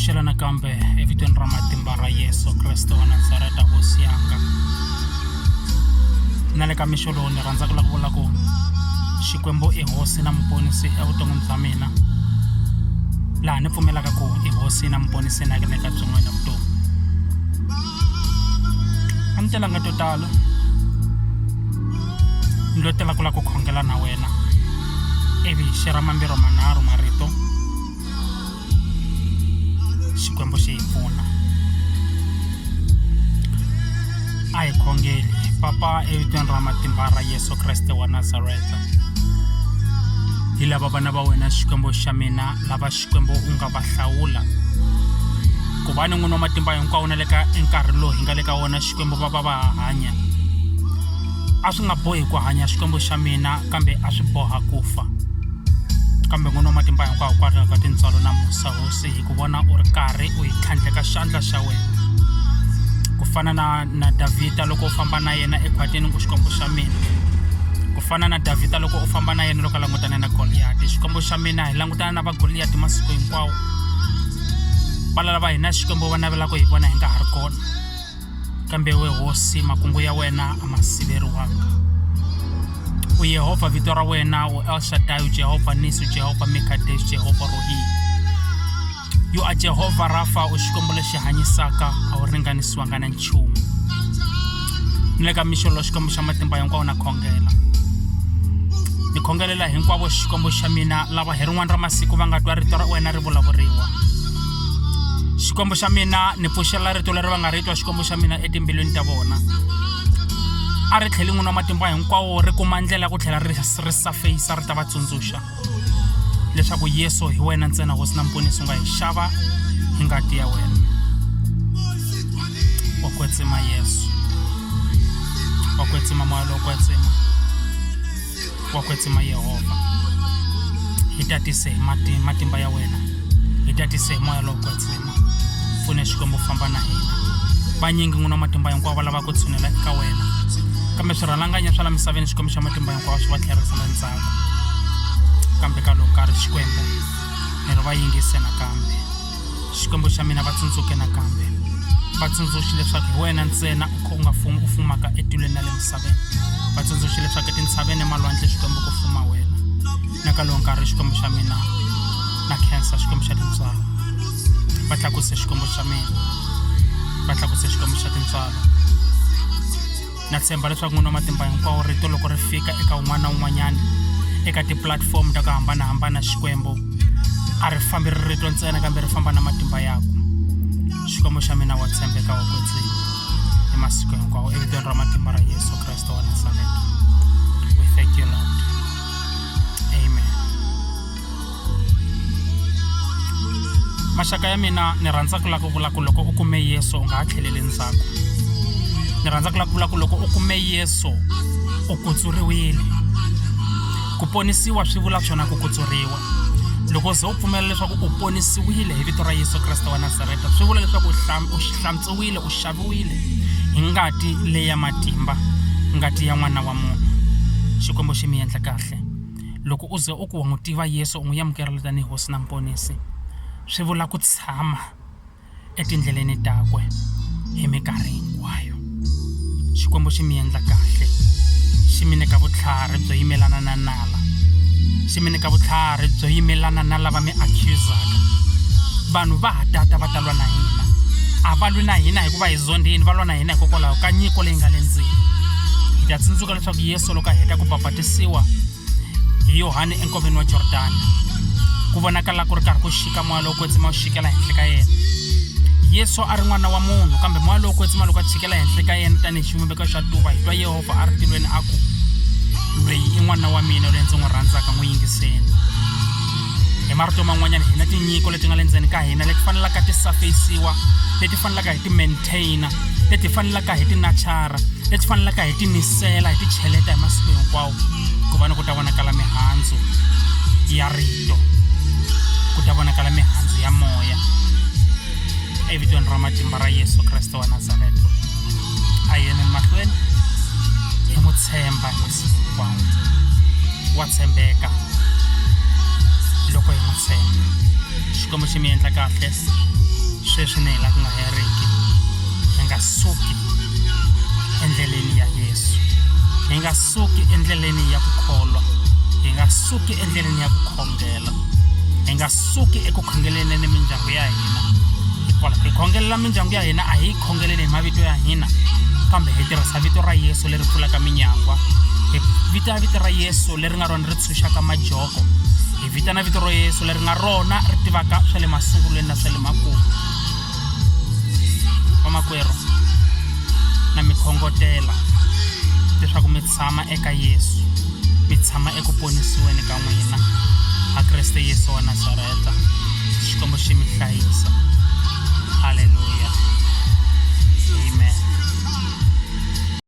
pfuxela nakambe evitweni ra matimba ra Yesu Kriste wa Nazareta hosi yanga. Na le ka mixo lowu ni rhandza ku vula ku Xikwembu i hosi na muponisi evuton'wini bya mina, laha ni pfumelaka ku i hosi na muponisi na le ka byin'wana vutomi. A ni telanga to tala, ni lo tela ku la ku khongela na wena ivi xi ra mambirhi manharhu marito Xikwembu xi hi pfuna. A hi khongeli. Papa evitweni ra matimba ra Yesu Kriste wa Nazareta, hi lava vana va wena Xikwembu xa mina lava Xikwembu u nga va hlawula ku va ni n'wini wa matimba hinkwawo na le ka nkarhi lowu hi nga le ka wona Xikwembu va hanya. A swi nga bohi ku hanya Xikwembu xa mina, kambe a swi boha ku fa. Kambe n'wini wa matimba hinkwawo kwalaho ka tintswalo na musa hosi hi ku vona u ri karhi u hi tlhandleka xandla xa wena, ku fana na Davhida loko u famba na yena ekhwatini ku Xikwembu xa mina, ku fana na Davhida loko u famba na yena loko a langutana na Goliyati. Xikwembu xa mina hi langutana na va Goliyati masiku hinkwawo, va lava hina Xikwembu va navela ku hi vona hi nga ha ri kona, kambe we hosi makungu ya wena a ma siveriwanga. U Yehovha vito ra wena, u El Shaddai, u Jehovha Nisi, u Jehovha Mekadesh, Jehovha Rohi. You are Jehovha Rafa, u Xikwembu lexi hanyisaka a wu ringanisiwanga na nchumu. Ni le ka mixo lo Xikwembu xa matimba hinkwawo na khongela. Ni khongelela hinkwavo Xikwembu xa mina lava hi rin'wana ra masiku va nga twa rito ra wena ri vulavuriwa. Xikwembu xa mina ni pfuxela rito leri va nga ri twa Xikwembu xa mina etimbilwini ta vona. A ri tlheli n'wini wa matimba hinkwawo ri kuma ndlela ku tlhela ri safeisa ri ta va tsundzuxa leswaku Yesu hi wena ntsena hosi na muponisi u nga hi xava hi ngati ya wena. Wa kwetsima Yesu, wa kwetsima moya lowo kwetsima, wa kwetsima Yehovha. Hi tatise hi matimba ya wena, hi tatise hi moya lowo kwetsima. Pfune Xikwembu famba na hina. Vanyingi n'wini wa matimba hinkwawo va lava ku tshunela eka wena, kambe swirhalanganya swa la misaveni Xikwembu xa matimba hinkwawo swi va tlherisela ndzhaku. Kambe ka loko nkarhi Xikwembu ni ri va yingise nakambe. Xikwembu xa mina va tsundzuke nakambe, va tsundzuxi leswaku hi wena ntsena u fumaka etilweni na le misaveni. Va tsundzuxi leswaku etintshaveni emalwandle Xikwembu ku fuma wena. Na ka loko nkarhi Xikwembu xa mina na khensa Xikwembu xa tintswalo. Va tlakuse Xikwembu xa mina, va tlakuse Xikwembu xa tintswalo. Na tshemba leswaku n'wini wa matimba hinkwawo rito loko ri fika eka un'wana na un'wanyana eka tipulatifomo ta ku hambanahambana Xikwembu a ri fambi ri rito ntsena, kambe ri famba na matimba yako. Xikwembu xa mina wa tshembeka, wa kwetsima hi masiku hinkwawo evitweni ra matimba ra Yesu Kriste wa Nazareta. We thank you Lord. Amen. Maxaka ya mina ni rhandza ku la ku vula ku loko u kume Yesu u nga ha tlheleli ndzhaku. Ni rhandza ku la ku vula ku loko u kume Yesu u kutsuriwile. Ku ponisiwa swi vula swona ku kutsuriwa. Loko se u pfumela leswaku u ponisiwile hi vito ra Yesu Kriste wa Nazareta, swi vula leswaku u hlantswiwile, u xaviwile hi ngati leyi ya matimba, ngati ya n'wana wa munhu. Xikwembu xi mi endla kahle. Loko u ze u ku n'wi tiva Yesu, u n'wi amukela tanihi hosi na muponisi, swi vula ku tshama etindleleni takwe hi minkarhi hinkwayo. Xikwembu xi mi endla kahle, xi mi nyika vutlhari byo yimelana na nala, xi mi nyika vutlhari byo yimelana na lava mi accusaka. Vanhu va hatata va talwa na hina, a va lwi na hina hikuva hi zondhini, va lwa na hina hikokwalaho ka nyiko leyi nga le ndzeni. Hi ta tsundzuka leswaku Yesu loko a heta ku bapatisiwa hi Yohani enkoveni wa Jordani, ku vonakala ku ri karhi ku xika moya lowo kwetsima wu xikela henhla ka yena. Yesu a ri n'wana wa munhu, kambe moya lowo kwetsima loko a chikela henhla ka yena tanihi xivumbeko xa tuva, hi twa Yehovha a ri tilweni a ku, loyi i n'wana wa mina loyi ndzi n'wi rhandzaka, n'wi yingiseni. Hi marito man'wanyana hina tinyiko leti nga le ndzeni ka hina leti fanelaka ti safeisiwa, leti fanelaka hi ti maintaina, leti fanelaka hi ti nachara, leti fanelaka hi ti nisela, hi ti cheleta hi masiku hinkwawo, ku va ni ku ta vonakala mihandzu ya rito, ku ta vonakala mihandzu ya moya evitweni ra matimba ra Yesu Kriste wa Nazareta. A yena mahlweni hi n'wi tshemba hi masiku hinkwawo, wa tshembeka loko hi n'wi tshemba. Xikwembu xi mi endla kahle. sweswi ni hila ku nga heriki hi nga suki endleleni ya Yesu, hi nga suki endleleni ya ku kholwa, hi nga suki endleleni ya ku khongela, hi nga suki eku khongeleni ni mindyangu ya hina. Hikwalaho hi khongelela mindyangu ya hina a hi khongeleni hi mavito ya hina, kambe hi tirhisa vito ra Yesu leri pfulaka minyangwa, hi vita vito ra Yesu leri nga rona ri tshunxaka majoko, hi vitana vito ra Yesu leri nga rona ri tivaka swa le masungulweni na swa le makumu. Vamakwerhu na mi khongotela leswaku mi tshama eka Yesu, mi tshama eku ponisiweni ka n'wina a Kreste Yesu wa Nazareta. Xikwembu xi mi hlayisa. Haleluya. Amen.